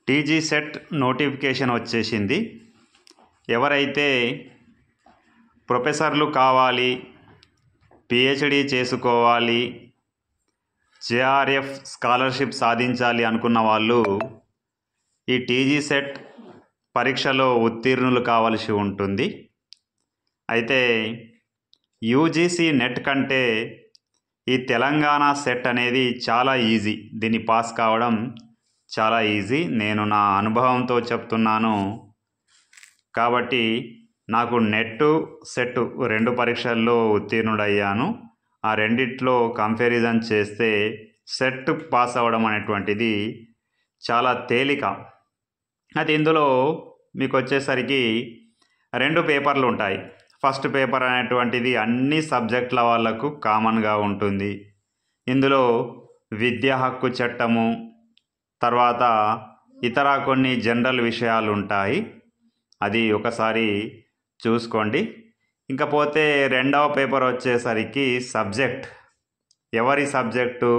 TG CET notification వచ్చేసింది. ఎవరైతే ప్రొఫెసర్లు కావాలి, పిహెచ్డి చేసుకోవాలి, జేఆర్ఎఫ్ స్కాలర్షిప్ సాధించాలి అనుకున్న వాళ్ళు ఈ టీజీ సెట్ పరీక్షలో ఉత్తీర్ణులు కావాల్సి ఉంటుంది. అయితే యూజీసీ నెట్ కంటే ఈ తెలంగాణ సెట్ అనేది చాలా ఈజీ. దీన్ని పాస్ కావడం చాలా ఈజీ. నేను నా అనుభవంతో చెప్తున్నాను. కాబట్టి నాకు నెట్ సెట్ 2 పరీక్షల్లో ఉత్తీర్ణుడయ్యాను. ఆ రెండిట్లో కంపారిజన్ చేస్తే సెట్ పాస్ అవ్వడం అనేటువంటిది చాలా తేలిక. అయితే ఇందులో మీకు వచ్చేసరికి 2 పేపర్లు ఉంటాయి. ఫస్ట్ పేపర్ అనేటువంటిది అన్ని సబ్జెక్టుల వాళ్ళకు కామన్గా ఉంటుంది. ఇందులో విద్యా హక్కు చట్టము, తర్వాత ఇతర కొన్ని జనరల్ విషయాలు ఉంటాయి. అది ఒకసారి చూసుకోండి. ఇంకపోతే రెండవ పేపర్ వచ్చేసరికి సబ్జెక్ట్, ఎవరి సబ్జెక్టు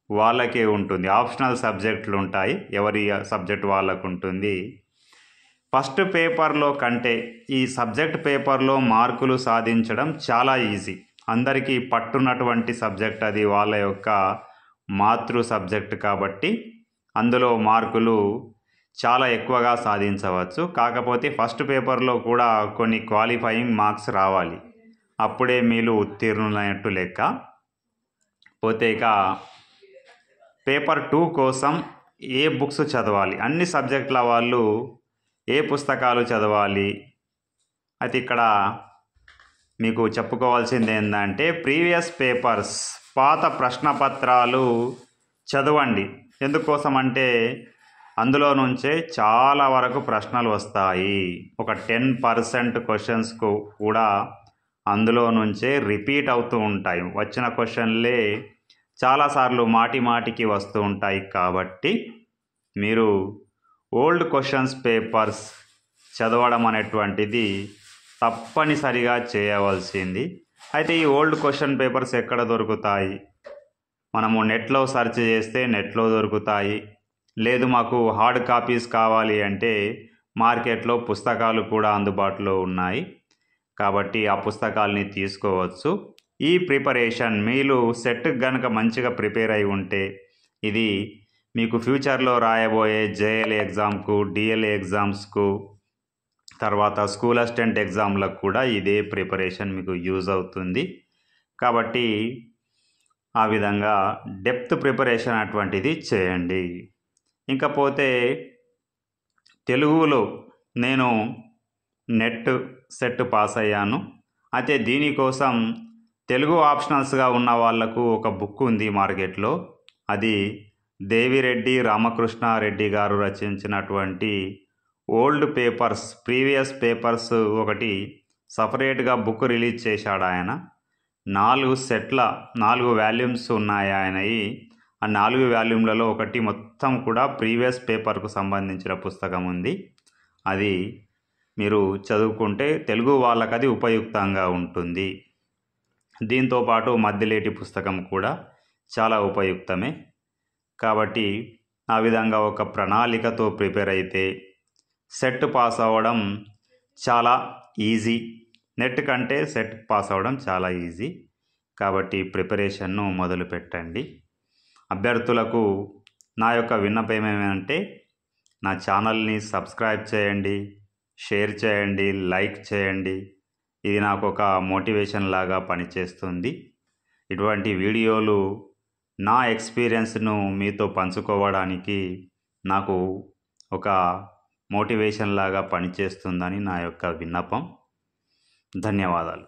వాళ్ళకే ఉంటుంది. ఆప్షనల్ సబ్జెక్టులు ఉంటాయి, ఎవరి సబ్జెక్ట్ వాళ్ళకు ఉంటుంది. ఫస్ట్ పేపర్లో కంటే ఈ సబ్జెక్ట్ పేపర్లో మార్కులు సాధించడం చాలా ఈజీ. అందరికీ పట్టున్నటువంటి సబ్జెక్ట్ అది, వాళ్ళ యొక్క మాతృ సబ్జెక్ట్ కాబట్టి అందులో మార్కులు చాలా ఎక్కువగా సాధించవచ్చు. కాకపోతే ఫస్ట్ పేపర్లో కూడా కొన్ని క్వాలిఫైయింగ్ మార్క్స్ రావాలి, అప్పుడే మీరు ఉత్తీర్ణులైనట్టు లెక్క. పోతే ఇక పేపర్ 2 కోసం ఏ బుక్స్ చదవాలి, అన్ని సబ్జెక్టుల వాళ్ళు ఏ పుస్తకాలు చదవాలి. అయితే ఇక్కడ మీకు చెప్పుకోవాల్సింది ఏంటంటే ప్రీవియస్ పేపర్స్, పాత ప్రశ్నపత్రాలు చదవండి. ఎందుకోసం అంటే అందులో నుంచే చాలా వరకు ప్రశ్నలు వస్తాయి. ఒక 10% క్వశ్చన్స్కు కూడా అందులో నుంచే రిపీట్ అవుతూ ఉంటాయి. వచ్చిన క్వశ్చన్లే చాలాసార్లు మాటి మాటికి వస్తూ ఉంటాయి. కాబట్టి మీరు ఓల్డ్ క్వశ్చన్స్ పేపర్స్ చదవడం అనేటువంటిది తప్పనిసరిగా చేయవలసింది. అయితే ఈ ఓల్డ్ క్వశ్చన్ పేపర్స్ ఎక్కడ దొరుకుతాయి? మనము నెట్లో సెర్చ్ చేస్తే నెట్లో దొరుకుతాయి. లేదు మాకు హార్డ్ కాపీస్ కావాలి అంటే మార్కెట్లో పుస్తకాలు కూడా అందుబాటులో ఉన్నాయి. కాబట్టి ఆ పుస్తకాలని తీసుకోవచ్చు. ఈ ప్రిపరేషన్ మీరు సెట్ కనుక మంచిగా ప్రిపేర్ అయి ఉంటే ఇది మీకు ఫ్యూచర్లో రాయబోయే జేఎల్ఏ ఎగ్జామ్కు, డిఎల్ఏ ఎగ్జామ్స్కు, తర్వాత స్కూల్ అసిస్టెంట్ ఎగ్జామ్లకు కూడా ఇదే ప్రిపరేషన్ మీకు యూజ్ అవుతుంది. కాబట్టి ఆ విధంగా డెప్త్ ప్రిపరేషన్ అటువంటిది చేయండి. ఇంకపోతే తెలుగులో నేను నెట్ సెట్ పాస్ అయ్యాను. అయితే దీనికోసం తెలుగు ఆప్షనల్స్గా ఉన్న వాళ్లకు ఒక బుక్ ఉంది మార్కెట్లో. అది దేవిరెడ్డి రామకృష్ణారెడ్డి గారు రచించినటువంటి ఓల్డ్ పేపర్స్, ప్రీవియస్ పేపర్స్ ఒకటి సపరేట్గా బుక్ రిలీజ్ చేశాడు ఆయన. 4 వాల్యూమ్స్ ఉన్నాయి ఆయనవి. ఆ 4 వాల్యూమ్లలో ఒకటి మొత్తం కూడా ప్రీవియస్ పేపర్కు సంబంధించిన పుస్తకం ఉంది. అది మీరు చదువుకుంటే తెలుగు వాళ్ళకి అది ఉపయుక్తంగా ఉంటుంది. దీంతోపాటు మధ్యలేటి పుస్తకం కూడా చాలా ఉపయుక్తమే. కాబట్టి ఆ విధంగా ఒక ప్రణాళికతో ప్రిపేర్ అయితే సెట్ పాస్ అవ్వడం చాలా ఈజీ. నెట్ కంటే సెట్ పాస్ అవ్వడం చాలా ఈజీ. కాబట్టి ప్రిపరేషన్ను మొదలు పెట్టండి. అభ్యర్థులకు నా యొక్క విన్నపం ఏమంటే నా ఛానల్ని సబ్స్క్రైబ్ చేయండి, షేర్ చేయండి, లైక్ చేయండి. ఇది నాకు ఒక మోటివేషన్ లాగా పనిచేస్తుంది. ఇటువంటి వీడియోలు నా ఎక్స్పీరియన్స్ను మీతో పంచుకోవడానికి నాకు ఒక మోటివేషన్ లాగా పనిచేస్తుందని నా యొక్క విన్నపం. ధన్యవాదాలు.